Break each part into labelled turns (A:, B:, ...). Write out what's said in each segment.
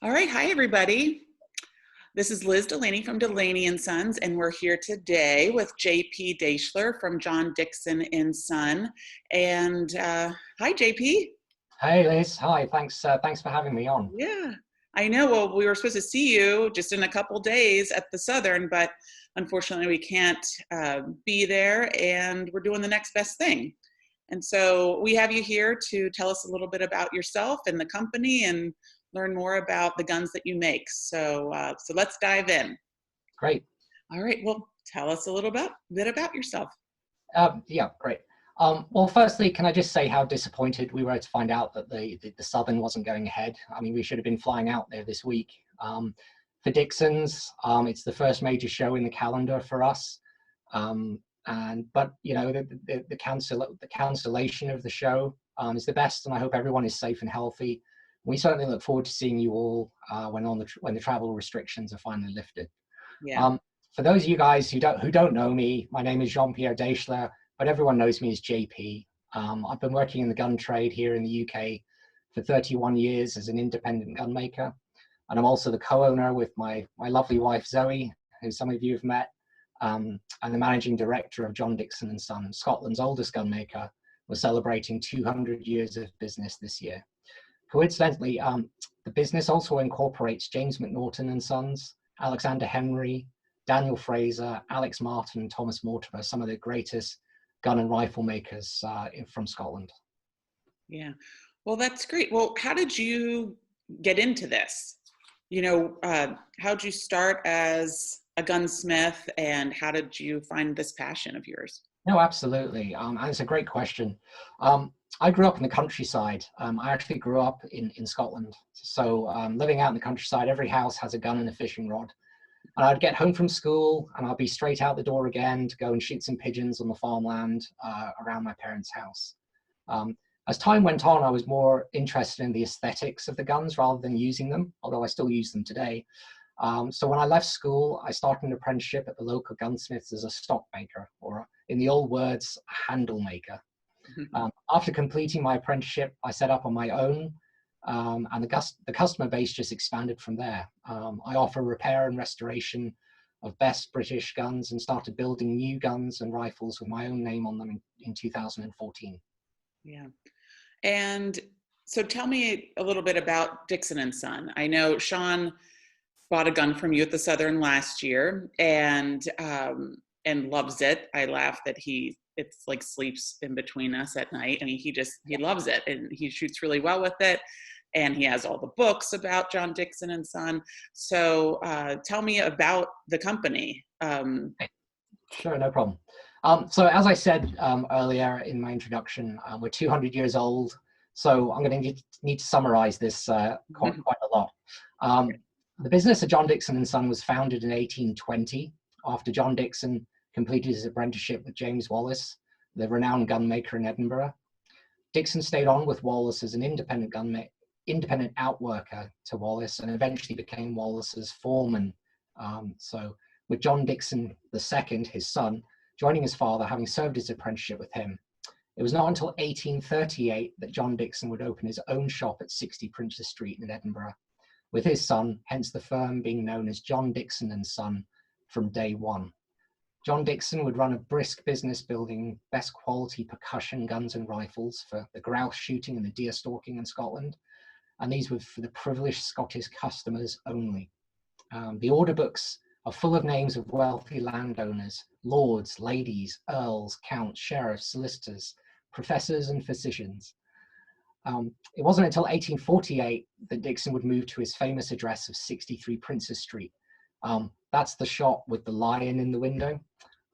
A: All right, hi everybody. This is Liz Delaney from Delaney and Sons, and we're here today with JP Daeschler from John Dickson and Son. And hi, JP.
B: Hey Liz, hi. Thanks for having me on.
A: Yeah, I know. Well, we were supposed to see you just in a couple days at the Southern, but unfortunately, we can't be there, and we're doing the next best thing. And so we have you here to tell us a little bit about yourself and the company and learn more about the guns that you make. So let's dive in.
B: Great.
A: All right. Well, tell us a little bit about yourself.
B: Yeah, great. Well, firstly, can I just say how disappointed we were to find out that the Southern wasn't going ahead? I mean, we should have been flying out there this week. For Dickson's, it's the first major show in the calendar for us. But you know, the cancellation of the show is the best, and I hope everyone is safe and healthy. We certainly look forward to seeing you all when the travel restrictions are finally lifted.
A: Yeah.
B: For those of you guys who don't know me, my name is Jean-Pierre Daeschler, but everyone knows me as JP. I've been working in the gun trade here in the UK for 31 years as an independent gun maker, and I'm also the co-owner with my lovely wife Zoe, who some of you have met, and the managing director of John Dickson and Son, Scotland's oldest gun maker. We're celebrating 200 years of business this year. Coincidentally, the business also incorporates James McNaughton and Sons, Alexander Henry, Daniel Fraser, Alex Martin, and Thomas Mortimer, some of the greatest gun and rifle makers from Scotland.
A: Yeah. Well, that's great. Well, how did you get into this? You know, how'd you start as a gunsmith, and how did you find this passion of yours?
B: No, absolutely. And it's a great question. I grew up in the countryside. I actually grew up in Scotland. So living out in the countryside, every house has a gun and a fishing rod. And I'd get home from school and I'd be straight out the door again to go and shoot some pigeons on the farmland around my parents' house. As time went on, I was more interested in the aesthetics of the guns rather than using them, although I still use them today. So when I left school, I started an apprenticeship at the local gunsmiths as a stock maker, or in the old words, a handle maker. After completing my apprenticeship, I set up on my own, and the customer base just expanded from there. I offer repair and restoration of best British guns and started building new guns and rifles with my own name on them in 2014.
A: Yeah. And so tell me a little bit about Dickson and Son. I know Sean bought a gun from you at the Southern last year and loves it. I laugh that it's like sleeps in between us at night. I mean, he loves it, and he shoots really well with it. And he has all the books about John Dickson and Son. So tell me about the company.
B: Sure, no problem. So as I said earlier in my introduction, we're 200 years old. So I'm going to need to summarize this quite a lot. The business of John Dickson and Son was founded in 1820 after John Dickson completed his apprenticeship with James Wallace, the renowned gun maker in Edinburgh. Dickson stayed on with Wallace as an independent outworker to Wallace, and eventually became Wallace's foreman. So with John Dickson II, his son, joining his father, having served his apprenticeship with him. It was not until 1838 that John Dickson would open his own shop at 60 Princes Street in Edinburgh, with his son, hence the firm being known as John Dickson and Son from day one. John Dickson would run a brisk business building best quality percussion guns and rifles for the grouse shooting and the deer stalking in Scotland, and these were for the privileged Scottish customers only. The order books are full of names of wealthy landowners, lords, ladies, earls, counts, sheriffs, solicitors, professors, and physicians. It wasn't until 1848 that Dickson would move to his famous address of 63 Princes Street. That's the shop with the lion in the window.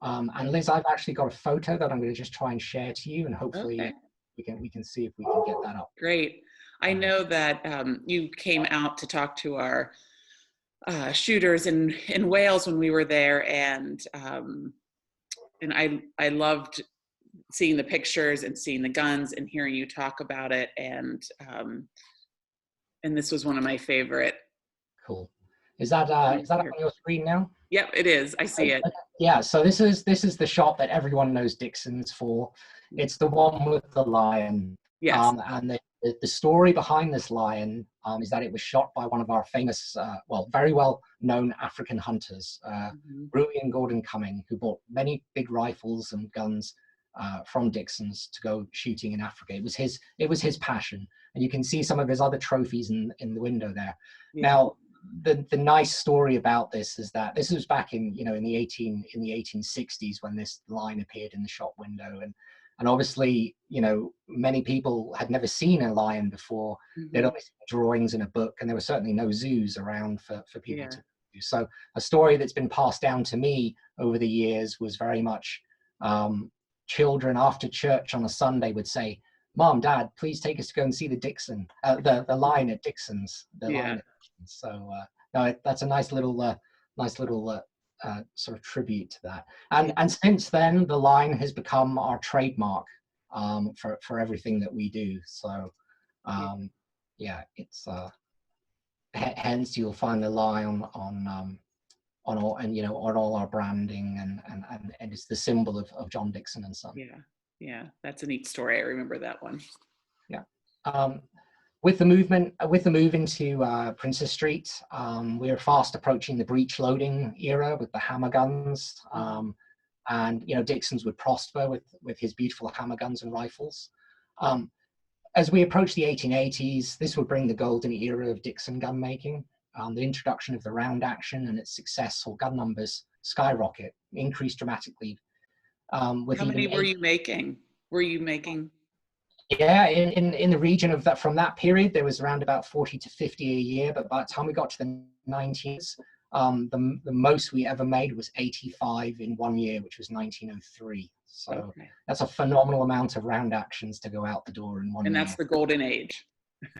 B: And Liz, I've actually got a photo that I'm going to just try and share to you, and hopefully we can see if we can get that up.
A: Great. I know that you came out to talk to our shooters in Wales when we were there, and I loved seeing the pictures and seeing the guns and hearing you talk about it, and this was one of my favorite.
B: Cool. Is that up on your screen now?
A: Yep, it is. I see it.
B: Yeah. So this is the shop that everyone knows Dickson's for. It's the one with the lion.
A: Yes.
B: And the story behind this lion is that it was shot by one of our famous, well, very well known African hunters, Ruy and Gordon Cumming, who bought many big rifles and guns from Dickson's to go shooting in Africa. It was his passion, and you can see some of his other trophies in the window there.
A: Yeah.
B: Now, the nice story about this is that this was back in in the 1860s when this line appeared in the shop window, and obviously many people had never seen a lion before. They'd only seen drawings in a book, and there were certainly no zoos around for people to do. So a story that's been passed down to me over the years was very much children after church on a Sunday would say, "Mom, Dad, please take us to go and see the Dickson, the lion at Dickson's." So no, that's a nice little sort of tribute to that. And since then, the lion has become our trademark for everything that we do. So yeah, it's hence you'll find the lion on all, and on all our branding, and it's the symbol of John Dickson and Son.
A: Yeah, that's a neat story. I remember that one.
B: Yeah. With the move into Princess Street, we are fast approaching the breech loading era with the hammer guns, and Dickson's would prosper with his beautiful hammer guns and rifles. As we approach the 1880s, this would bring the golden era of Dickson gun making. The introduction of the round action and its successful gun numbers skyrocket, increased dramatically.
A: How many were you making?
B: Yeah, in the region of that, from that period, there was around about 40 to 50 a year. But by the time we got to the 19s, the most we ever made was 85 in 1 year, which was 1903. So that's a phenomenal amount of round actions to go out the door in 1 year.
A: And that's the golden age.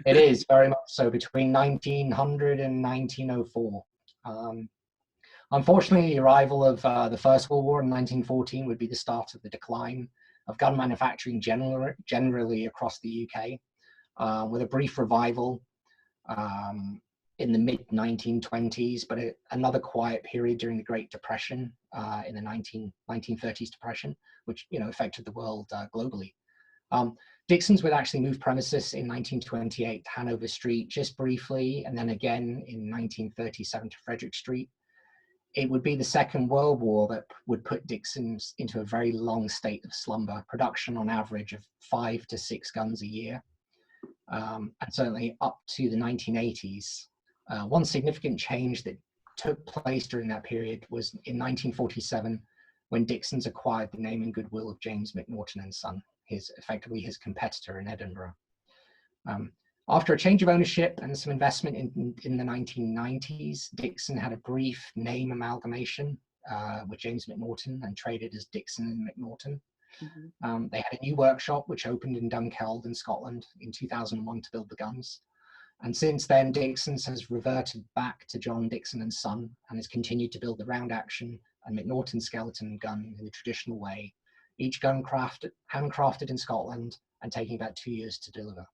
B: It is very much so, between 1900 and 1904. Unfortunately, the arrival of the First World War in 1914 would be the start of the decline of gun manufacturing generally across the UK, with a brief revival in the mid-1920s, but another quiet period during the Great Depression in the 1930s depression, which affected the world globally. Dickson's would actually move premises in 1928 to Hanover Street just briefly, and then again in 1937 to Frederick Street. It would be the Second World War that would put Dickson's into a very long state of slumber, production on average of 5 to 6 guns a year, and certainly up to the 1980s. One significant change that took place during that period was in 1947, when Dickson's acquired the name and goodwill of James McNaughton and Son, effectively his competitor in Edinburgh. After a change of ownership and some investment in the 1990s, Dickson had a brief name amalgamation with James McNaughton and traded as Dickson and McNaughton. They had a new workshop which opened in Dunkeld in Scotland in 2001 to build the guns. And since then, Dickson's has reverted back to John Dickson and Son and has continued to build the round action and McNaughton skeleton gun in the traditional way, each gun handcrafted in Scotland and taking about 2 years to deliver.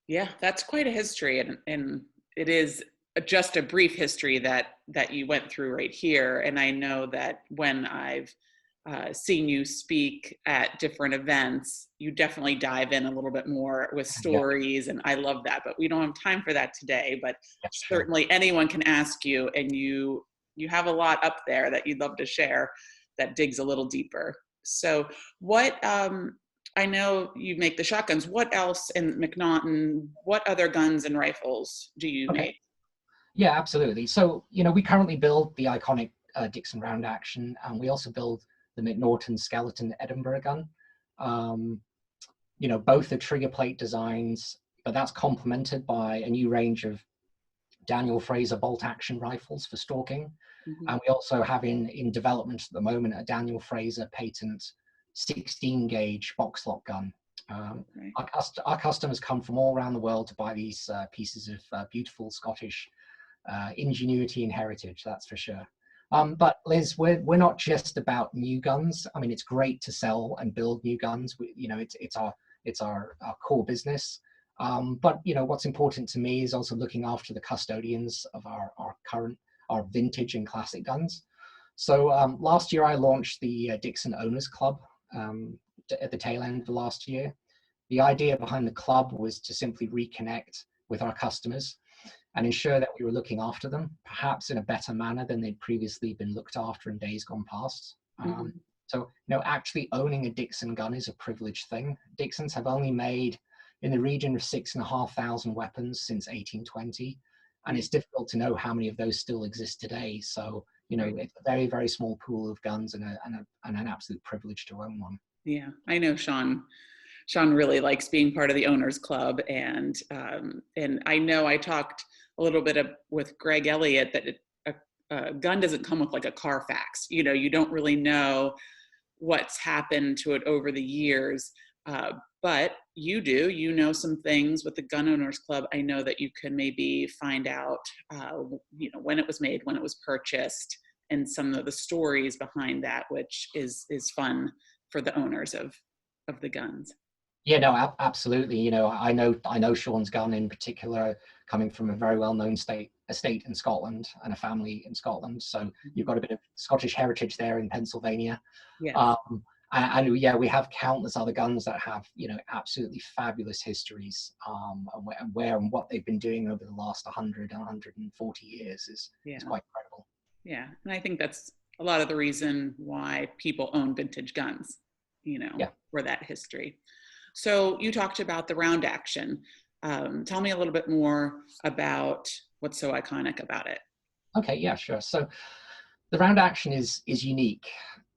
A: Yeah, that's quite a history, and it is just a brief history that you went through right here. And I know that when I've seen you speak at different events, you definitely dive in a little bit more with stories, and I love that. But we don't have time for that today. But certainly anyone can ask you, and you have a lot up there that you'd love to share that digs a little deeper. So what? I know you make the shotguns. What else in McNaughton? What other guns and rifles do you make?
B: Yeah, absolutely. So, we currently build the iconic Dickson round action, and we also build the McNaughton skeleton Edinburgh gun. Both are trigger plate designs, but that's complemented by a new range of Daniel Fraser bolt action rifles for stalking. And we also have in development at the moment a Daniel Fraser patent 16 gauge box lock gun. Our customers come from all around the world to buy these pieces of beautiful Scottish ingenuity and heritage, that's for sure. But Liz, we're not just about new guns. I mean, it's great to sell and build new guns. It's our core business. But what's important to me is also looking after the custodians of our vintage and classic guns. So last year I launched the Dickson Owners Club at the tail end of last year. The idea behind the club was to simply reconnect with our customers and ensure that we were looking after them, perhaps in a better manner than they'd previously been looked after in days gone past.
A: Mm-hmm.
B: So, actually owning a Dickson gun is a privileged thing. Dicksons have only made in the region of 6,500 weapons since 1820, and it's difficult to know how many of those still exist today. So, it's a very, very small pool of guns, and an absolute privilege to own one.
A: Yeah, I know Sean really likes being part of the owners club, and I know I talked a little bit with Greg Elliott that a gun doesn't come with like a Carfax. You don't really know what's happened to it over the years, but you do. Some things with the gun owners club. I know that you can maybe find out when it was made, when it was purchased, and some of the stories behind that, which is fun for the owners of the guns.
B: Yeah, no, absolutely. I know Sean's gun in particular, coming from a very well-known estate in Scotland and a family in Scotland. So you've got a bit of Scottish heritage there in Pennsylvania.
A: Yes.
B: And yeah, we have countless other guns that have, absolutely fabulous histories, and where and what they've been doing over the last 140 years is quite incredible.
A: Yeah, and I think that's a lot of the reason why people own vintage guns, for that history. So you talked about the round action. Tell me a little bit more about what's so iconic about it.
B: Okay, yeah, sure. So the round action is unique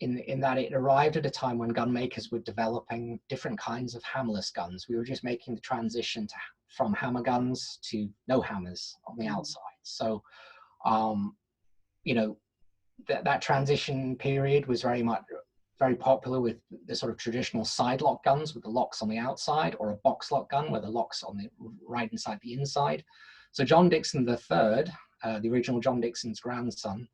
B: in that it arrived at a time when gun makers were developing different kinds of hammerless guns. We were just making the transition from hammer guns to no hammers on the outside. So, that transition period was very popular with the sort of traditional side lock guns with the locks on the outside, or a box lock gun where the locks on the right inside the inside. So John Dickson III, the original John Dickson's grandson,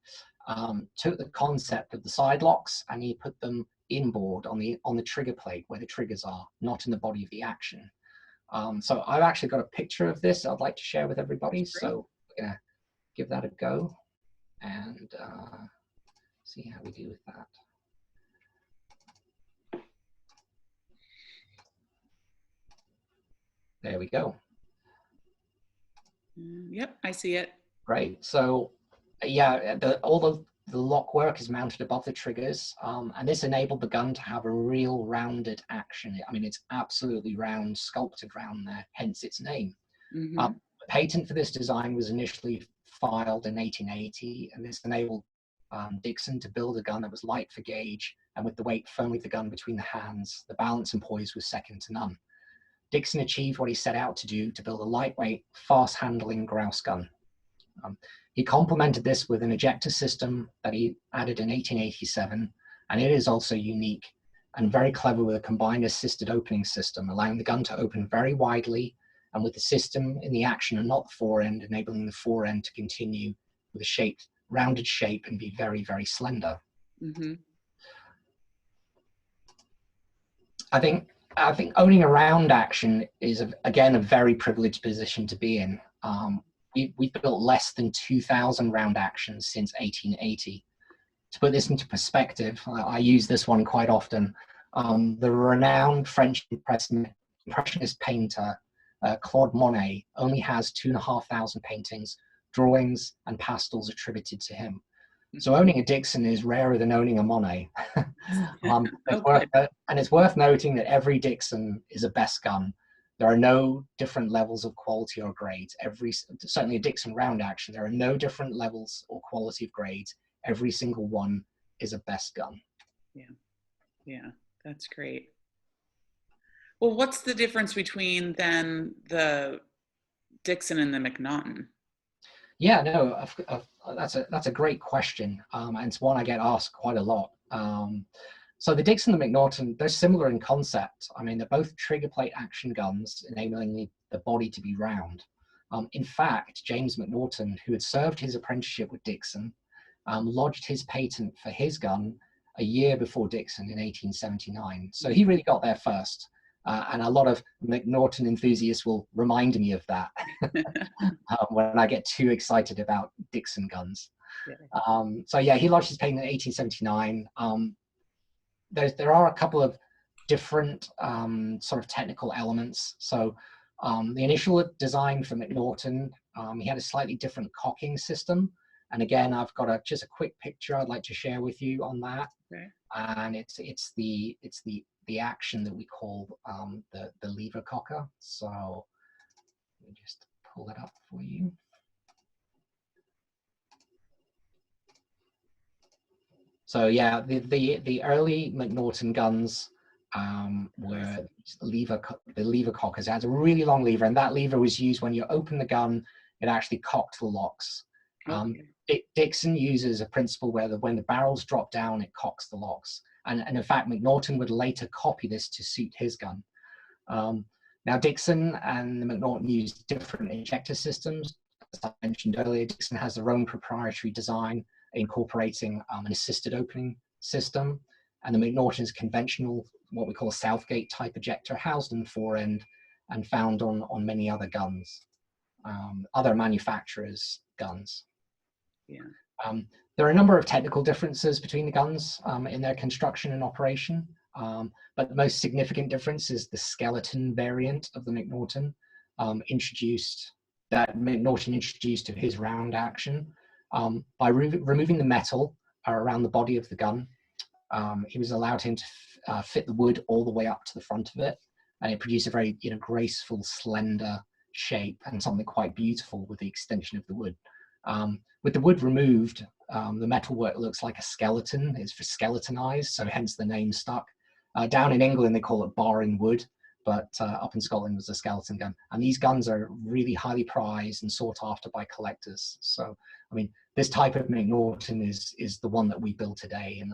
B: took the concept of the side locks and he put them inboard on the trigger plate where the triggers are, not in the body of the action. So I've actually got a picture of this I'd like to share with everybody. So we're gonna give that a go and see how we do with that. There we go.
A: Yep, I see it.
B: Great. So yeah, all the lock work is mounted above the triggers, and this enabled the gun to have a real rounded action. I mean, it's absolutely round, sculpted round there, hence its name.
A: Mm-hmm.
B: The patent for this design was initially filed in 1880, and this enabled Dickson to build a gun that was light for gauge, and with the weight firmly of the gun between the hands, the balance and poise was second to none. Dickson achieved what he set out to do, to build a lightweight, fast-handling grouse gun. He complemented this with an ejector system that he added in 1887, and it is also unique and very clever with a combined assisted opening system, allowing the gun to open very widely, and with the system in the action and not the fore end, enabling the fore end to continue with a rounded shape and be very, very slender.
A: Mm-hmm.
B: I think owning a round action is, again, a very privileged position to be in. We've built less than 2,000 round actions since 1880. To put this into perspective, I use this one quite often. The renowned French impressionist painter, Claude Monet, only has 2,500 paintings, drawings, and pastels attributed to him. So owning a Dickson is rarer than owning a Monet. It's worth noting that every Dickson is a best gun. There are no different levels of quality or grades. Certainly a Dickson round action, there are no different levels or quality of grades. Every single one is a best gun.
A: Yeah, that's great. Well, what's the difference between then the Dickson and the McNaughton?
B: Yeah, no, that's a great question, and it's one I get asked quite a lot. So the Dickson and the McNaughton, they're similar in concept. I mean, they're both trigger plate action guns, enabling the body to be round. In fact, James McNaughton, who had served his apprenticeship with Dickson, lodged his patent for his gun a year before Dickson in 1879. So he really got there first. And a lot of McNaughton enthusiasts will remind me of that when I get too excited about Dickson guns. So yeah, he lodged his patent in 1879. There are a couple of different sort of technical elements. So the initial design for McNaughton, he had a slightly different cocking system. And again, I've got just a quick picture I'd like to share with you on that.
A: Okay.
B: And it's the action that we call the lever cocker. So let me just pull that up for you. So yeah, the early McNaughton guns were the lever cockers. It has a really long lever, and that lever was used when you open the gun, it actually cocked the locks. Dickson uses a principle where when the barrels drop down, it cocks the locks. And in fact, McNaughton would later copy this to suit his gun. Now, Dickson and the McNaughton used different ejector systems. As I mentioned earlier, Dickson has their own proprietary design, incorporating an assisted opening system. And the McNaughton's conventional, what we call a Southgate type ejector, housed in the fore end and found on many other guns, other manufacturers' guns.
A: Yeah.
B: There are a number of technical differences between the guns in their construction and operation, but the most significant difference is the skeleton variant of the McNaughton, that McNaughton introduced to his round action. By removing the metal around the body of the gun, he was allowed him to fit the wood all the way up to the front of it, and it produced a very graceful, slender shape and something quite beautiful with the extension of the wood. With the wood removed, the metalwork looks like a skeleton. It's for skeletonized, so hence the name stuck. Down in England, they call it bar in wood, but up in Scotland was a skeleton gun. And these guns are really highly prized and sought after by collectors. So, I mean, this type of McNaughton is the one that we build today. And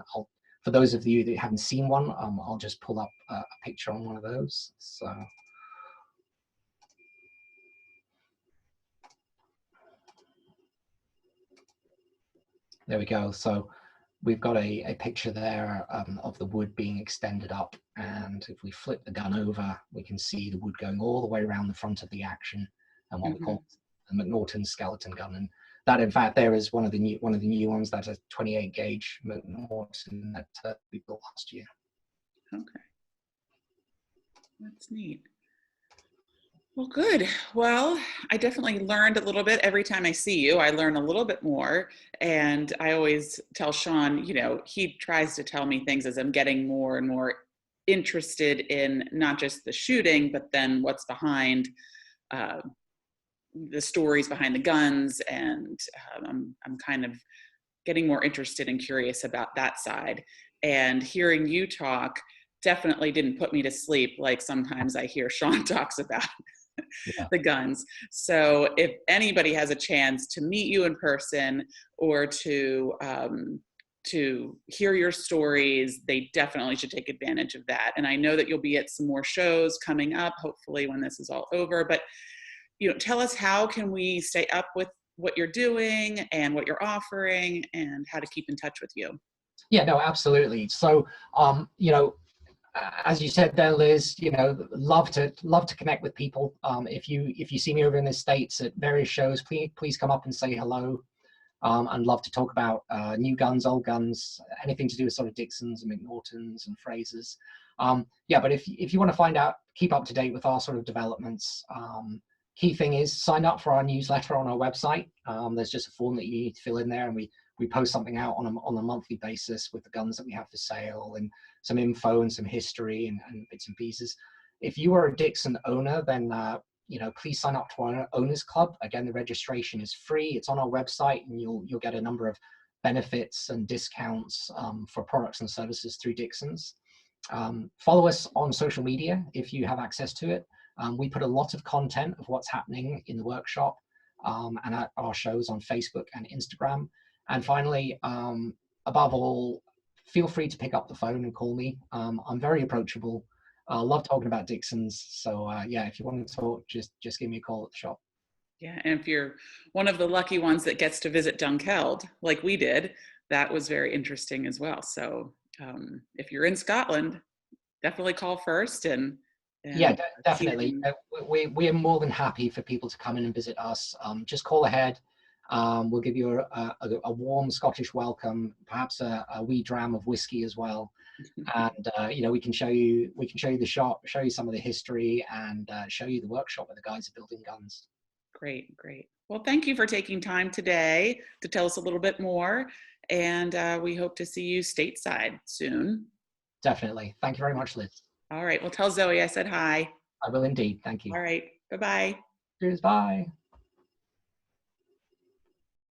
B: for those of you that haven't seen one, I'll just pull up a picture on one of those. So. There we go. So we've got a picture there of the wood being extended up. And if we flip the gun over, we can see the wood going all the way around the front of the action and what we call the McNaughton skeleton gun. And that, in fact, there is one of the new ones. That's a 28 gauge McNaughton that we built last year.
A: Okay. That's neat. Well, good. Well, I definitely learned a little bit every time I see you. I learn a little bit more. And I always tell Sean, he tries to tell me things as I'm getting more and more interested in not just the shooting, but then what's behind the stories behind the guns. And I'm kind of getting more interested and curious about that side. And hearing you talk definitely didn't put me to sleep like sometimes I hear Sean talks about. Yeah. The guns. So if anybody has a chance to meet you in person or to hear your stories, they definitely should take advantage of that. And I know that you'll be at some more shows coming up, hopefully when this is all over. But tell us, how can we stay up with what you're doing and what you're offering and how to keep in touch with you?
B: Yeah, no, absolutely. So as you said there, Liz, love to connect with people. If you see me over in the States at various shows, please come up and say hello. And love to talk about new guns, old guns, anything to do with sort of Dicksons and McNaughtons and Frasers. Yeah, but if you want to find out, keep up to date with our sort of developments. Key thing is sign up for our newsletter on our website. There's just a form that you need to fill in there, and we post something out on a monthly basis with the guns that we have for sale and some info and some history and bits and pieces. If you are a Dickson owner, then please sign up to our owners club. Again, the registration is free. It's on our website, and you'll get a number of benefits and discounts for products and services through Dickson's. Follow us on social media if you have access to it. We put a lot of content of what's happening in the workshop and at our shows on Facebook and Instagram. And finally, above all, feel free to pick up the phone and call me. I'm very approachable. I love talking about Dickson's. So yeah, if you want to talk, just give me a call at the shop.
A: Yeah, and if you're one of the lucky ones that gets to visit Dunkeld, like we did, that was very interesting as well. So if you're in Scotland, definitely call first. And
B: yeah, definitely. We are more than happy for people to come in and visit us. Just call ahead. We'll give you a warm Scottish welcome, perhaps a wee dram of whiskey as well. And we can show you the shop, show you some of the history, and show you the workshop where the guys are building guns.
A: Great, great. Well, thank you for taking time today to tell us a little bit more, and we hope to see you stateside soon.
B: Definitely. Thank you very much, Liz.
A: All right. Well, tell Zoe I said hi.
B: I will indeed. Thank you.
A: All right. Bye-bye.
B: Cheers. Bye.